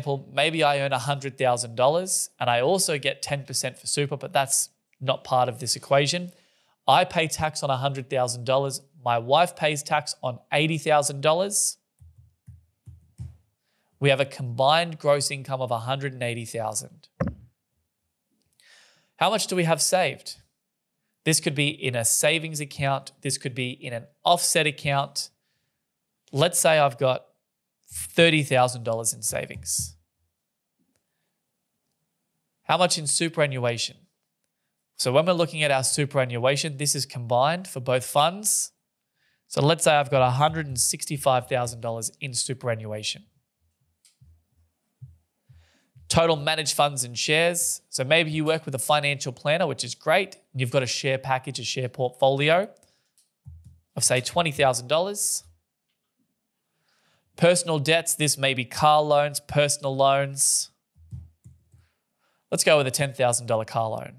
example, maybe I earn $100,000 and I also get 10% for super, but that's not part of this equation. I pay tax on $100,000. My wife pays tax on $80,000. We have a combined gross income of $180,000. How much do we have saved? This could be in a savings account. This could be in an offset account. Let's say I've got $30,000 in savings. How much in superannuation? So when we're looking at our superannuation, this is combined for both funds. So let's say I've got $165,000 in superannuation. Total managed funds and shares. So maybe you work with a financial planner, which is great. And you've got a share package, a share portfolio of say $20,000. Personal debts, this may be car loans, personal loans. Let's go with a $10,000 car loan.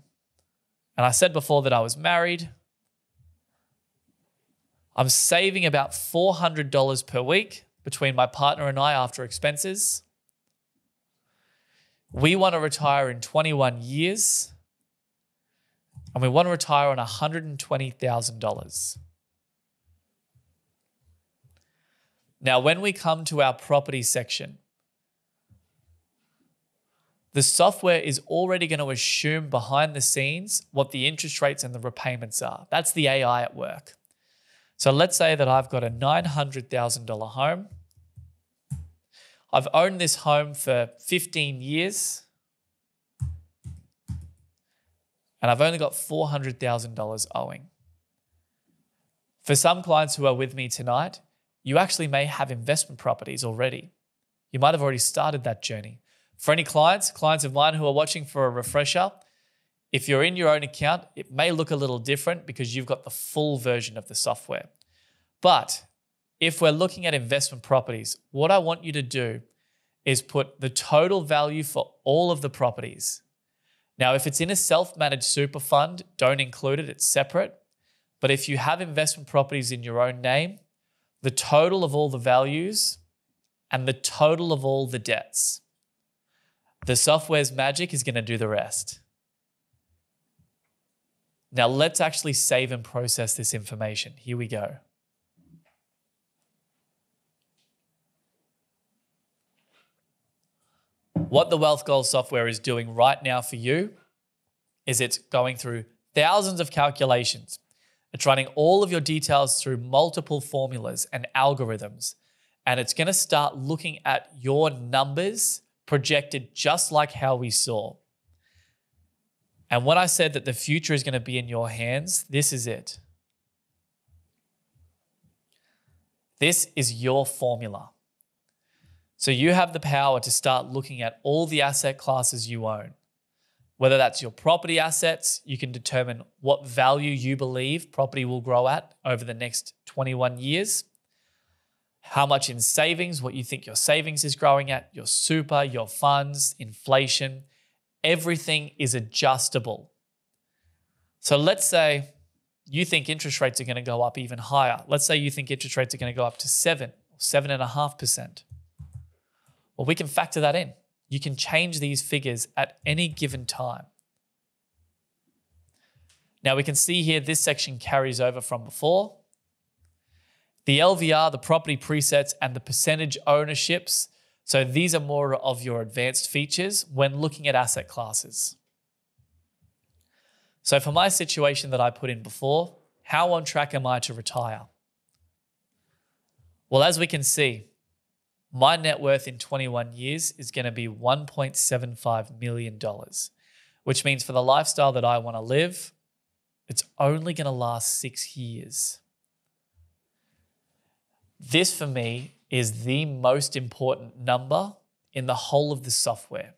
And I said before that I was married. I'm saving about $400 per week between my partner and I after expenses. We want to retire in 21 years and we want to retire on $120,000. Now, when we come to our property section, the software is already going to assume behind the scenes what the interest rates and the repayments are. That's the AI at work. So let's say that I've got a $900,000 home. I've owned this home for 15 years and I've only got $400,000 owing. For some clients who are with me tonight, you actually may have investment properties already. You might have already started that journey. For any clients of mine who are watching for a refresher, if you're in your own account, it may look a little different because you've got the full version of the software. But if we're looking at investment properties, what I want you to do is put the total value for all of the properties. Now, if it's in a self-managed super fund, don't include it, it's separate. But if you have investment properties in your own name, the total of all the values and the total of all the debts. The software's magic is going to do the rest. Now let's actually save and process this information. Here we go. What the Wealth Goals software is doing right now for you is it's going through thousands of calculations. It's running all of your details through multiple formulas and algorithms, and it's going to start looking at your numbers projected just like how we saw. And when I said that the future is going to be in your hands, this is it. This is your formula. So you have the power to start looking at all the asset classes you own. Whether that's your property assets, you can determine what value you believe property will grow at over the next 21 years. How much in savings, what you think your savings is growing at, your super, your funds, inflation, everything is adjustable. So let's say you think interest rates are going to go up even higher. Let's say you think interest rates are going to go up to 7.5%. Well, we can factor that in. You can change these figures at any given time. Now we can see here this section carries over from before. The LVR, the property presets, and the percentage ownerships. So these are more of your advanced features when looking at asset classes. So for my situation that I put in before, how on track am I to retire? Well, as we can see, my net worth in 21 years is going to be $1.75 million, which means for the lifestyle that I want to live, it's only going to last 6 years. This for me is the most important number in the whole of the software.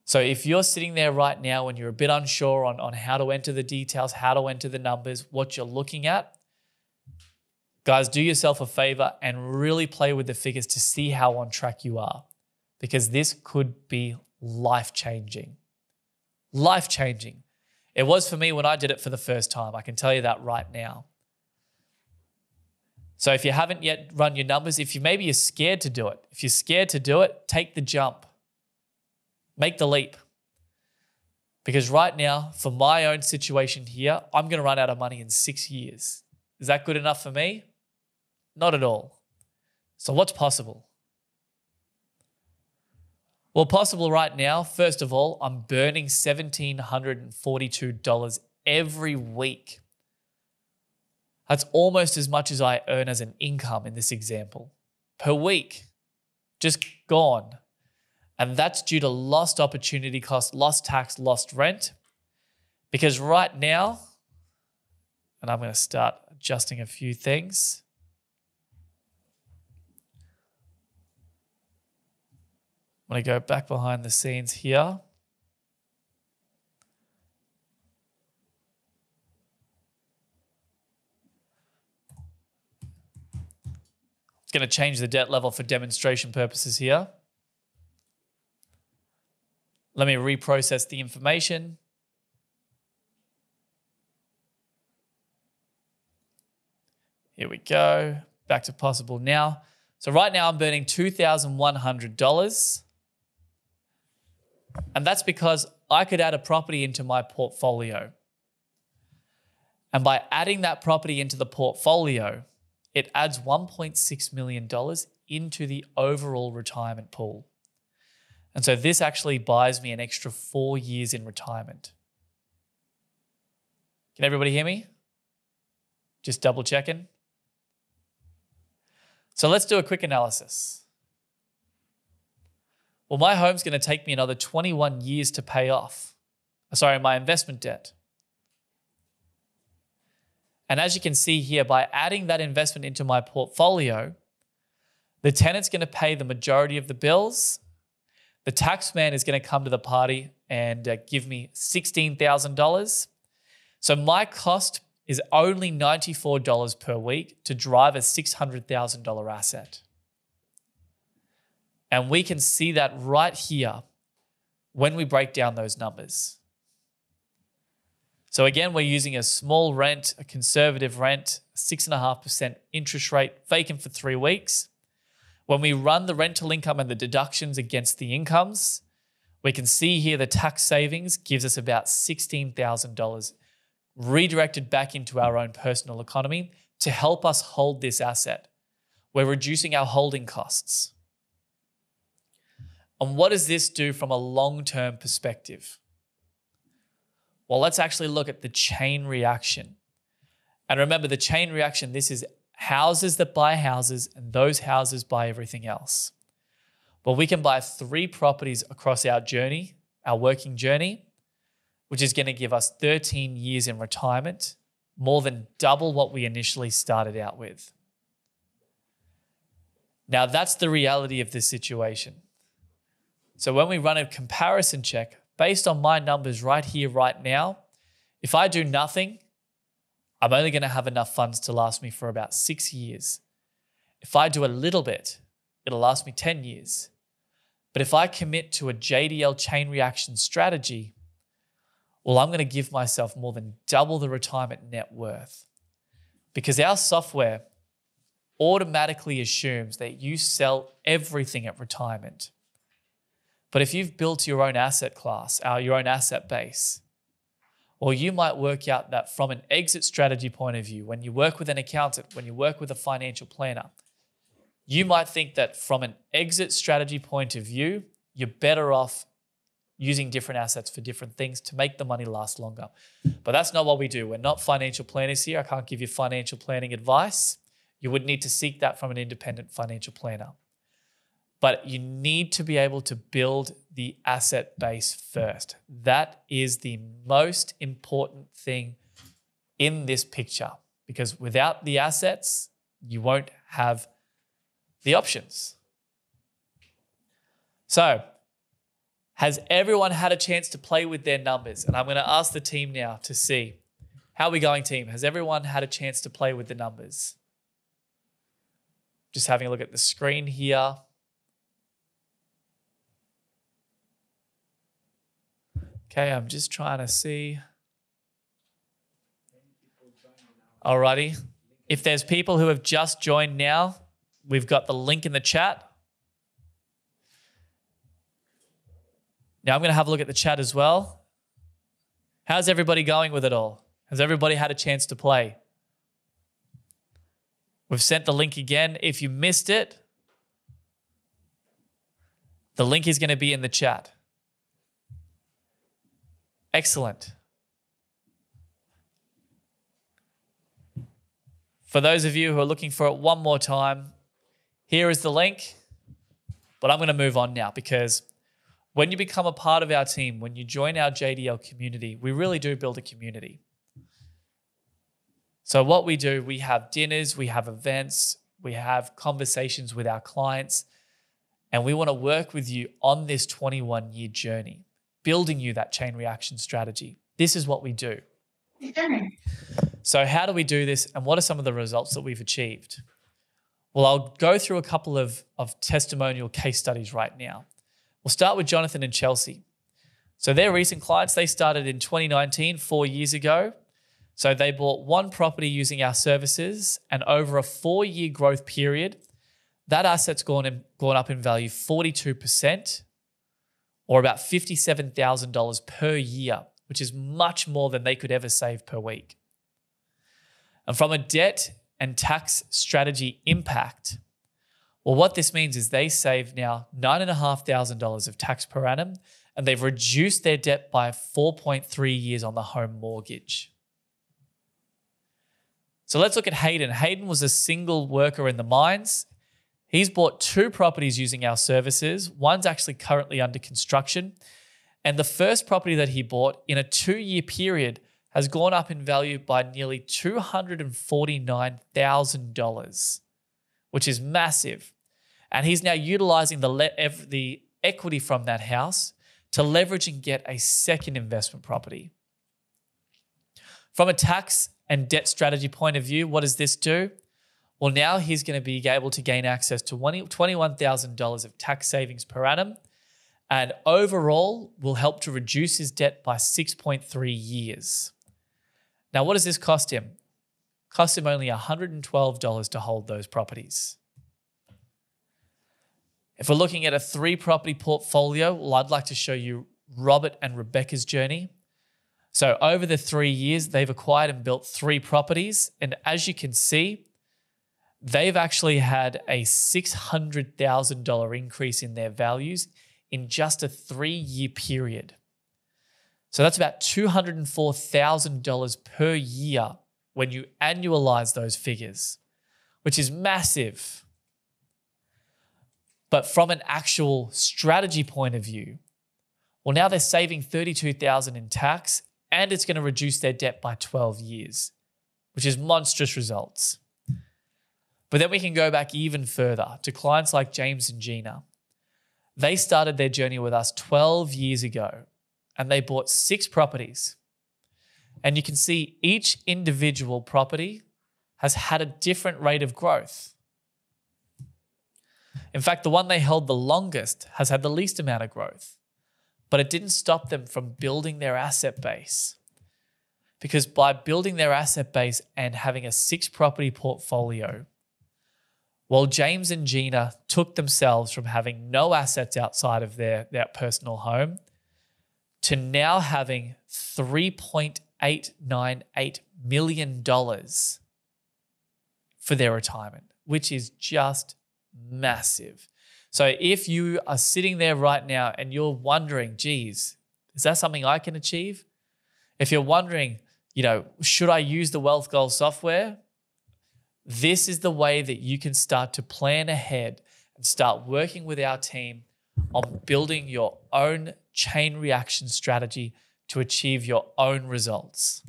So if you're sitting there right now and you're a bit unsure on how to enter the details, how to enter the numbers, what you're looking at, guys, do yourself a favor and really play with the figures to see how on track you are, because this could be life-changing. Life-changing. It was for me when I did it for the first time. I can tell you that right now. So if you haven't yet run your numbers, if you're scared to do it, if you're scared to do it, take the jump. Make the leap. Because right now, for my own situation here, I'm going to run out of money in 6 years. Is that good enough for me? Not at all. So what's possible? Well, possible right now, first of all, I'm burning $1,742 every week. That's almost as much as I earn as an income in this example. Per week, just gone. And that's due to lost opportunity cost, lost tax, lost rent. Because right now, and I'm going to start adjusting a few things. I'm going to go back behind the scenes here. It's going to change the debt level for demonstration purposes here. Let me reprocess the information. Here we go. Back to possible now. So right now I'm burning $2,100. And that's because I could add a property into my portfolio. And by adding that property into the portfolio, it adds $1.6 million into the overall retirement pool. And so this actually buys me an extra 4 years in retirement. Can everybody hear me? Just double checking. So let's do a quick analysis. Well, my home's going to take me another 21 years to pay off. My investment debt. And as you can see here, by adding that investment into my portfolio, the tenant's going to pay the majority of the bills. The tax man is going to come to the party and give me $16,000. So my cost is only $94 per week to drive a $600,000 asset. And we can see that right here when we break down those numbers. So again, we're using a small rent, a conservative rent, 6.5% interest rate, vacant for 3 weeks. When we run the rental income and the deductions against the incomes, we can see here the tax savings gives us about $16,000 redirected back into our own personal economy to help us hold this asset. We're reducing our holding costs. And what does this do from a long-term perspective? Well, let's actually look at the chain reaction. And remember, the chain reaction, this is houses that buy houses, and those houses buy everything else. But we can buy 3 properties across our journey, our working journey, which is going to give us 13 years in retirement, more than double what we initially started out with. Now, that's the reality of this situation. So when we run a comparison check, based on my numbers right here, right now, if I do nothing, I'm only going to have enough funds to last me for about 6 years. If I do a little bit, it'll last me 10 years. But if I commit to a JDL chain reaction strategy, well, I'm going to give myself more than double the retirement net worth. Because our software automatically assumes that you sell everything at retirement. But if you've built your own asset class, your own asset base, or you might work out that from an exit strategy point of view, when you work with an accountant, when you work with a financial planner, you might think that from an exit strategy point of view, you're better off using different assets for different things to make the money last longer. But that's not what we do. We're not financial planners here. I can't give you financial planning advice. You would need to seek that from an independent financial planner. But you need to be able to build the asset base first. That is the most important thing in this picture, because without the assets, you won't have the options. So, has everyone had a chance to play with their numbers? And I'm going to ask the team now to see. How are we going, team? Has everyone had a chance to play with the numbers? Just having a look at the screen here. Okay, I'm just trying to see. Alrighty. If there's people who have just joined now, we've got the link in the chat. Now I'm going to have a look at the chat as well. How's everybody going with it all? Has everybody had a chance to play? We've sent the link again. If you missed it, the link is going to be in the chat. Excellent. For those of you who are looking for it one more time, here is the link. But I'm going to move on now because when you become a part of our team, when you join our JDL community, we really do build a community. So what we do, we have dinners, we have events, we have conversations with our clients, and we want to work with you on this 21-year journey, building you that chain reaction strategy. This is what we do. So how do we do this, and what are some of the results that we've achieved? Well, I'll go through a couple of testimonial case studies right now. We'll start with Jonathan and Chelsea. So they're recent clients. They started in 2019, 4 years ago. So they bought one property using our services, and over a 4-year growth period, that asset's gone up in value 42%, or about $57,000 per year, which is much more than they could ever save per week. And from a debt and tax strategy impact, well, what this means is they save now $9,500 of tax per annum, and they've reduced their debt by 4.3 years on the home mortgage. So let's look at Hayden. Hayden was a single worker in the mines. He's bought 2 properties using our services. One's actually currently under construction. And the first property that he bought in a 2-year period has gone up in value by nearly $249,000, which is massive. And he's now utilizing the equity from that house to leverage and get a second investment property. From a tax and debt strategy point of view, what does this do? Well, now he's going to be able to gain access to $21,000 of tax savings per annum, and overall will help to reduce his debt by 6.3 years. Now, what does this cost him? Cost him only $112 to hold those properties. If we're looking at a 3-property portfolio, well, I'd like to show you Robert and Rebecca's journey. So over the 3 years, they've acquired and built 3 properties. And as you can see, they've actually had a $600,000 increase in their values in just a 3-year period. So that's about $204,000 per year when you annualize those figures, which is massive. But from an actual strategy point of view, well, now they're saving $32,000 in tax, and it's going to reduce their debt by 12 years, which is monstrous results. But then we can go back even further to clients like James and Gina. They started their journey with us 12 years ago, and they bought 6 properties. And you can see each individual property has had a different rate of growth. In fact, the one they held the longest has had the least amount of growth. But it didn't stop them from building their asset base. Because by building their asset base and having a 6-property portfolio, well, James and Gina took themselves from having no assets outside of their personal home to now having $3.898 million for their retirement, which is just massive. So if you are sitting there right now and you're wondering, geez, is that something I can achieve? If you're wondering, should I use the Wealth Goals software? This is the way that you can start to plan ahead and start working with our team on building your own chain reaction strategy to achieve your own results.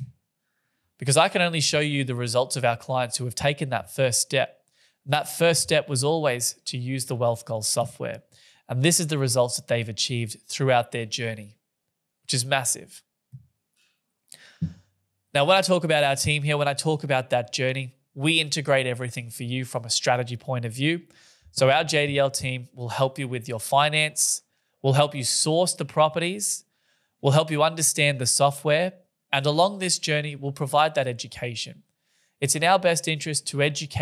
Because I can only show you the results of our clients who have taken that first step. And that first step was always to use the Wealth Goals software. And this is the results that they've achieved throughout their journey, which is massive. Now, when I talk about our team here, when I talk about that journey, we integrate everything for you from a strategy point of view. So our JDL team will help you with your finance, will help you source the properties, will help you understand the software, and along this journey, we'll provide that education. It's in our best interest to educate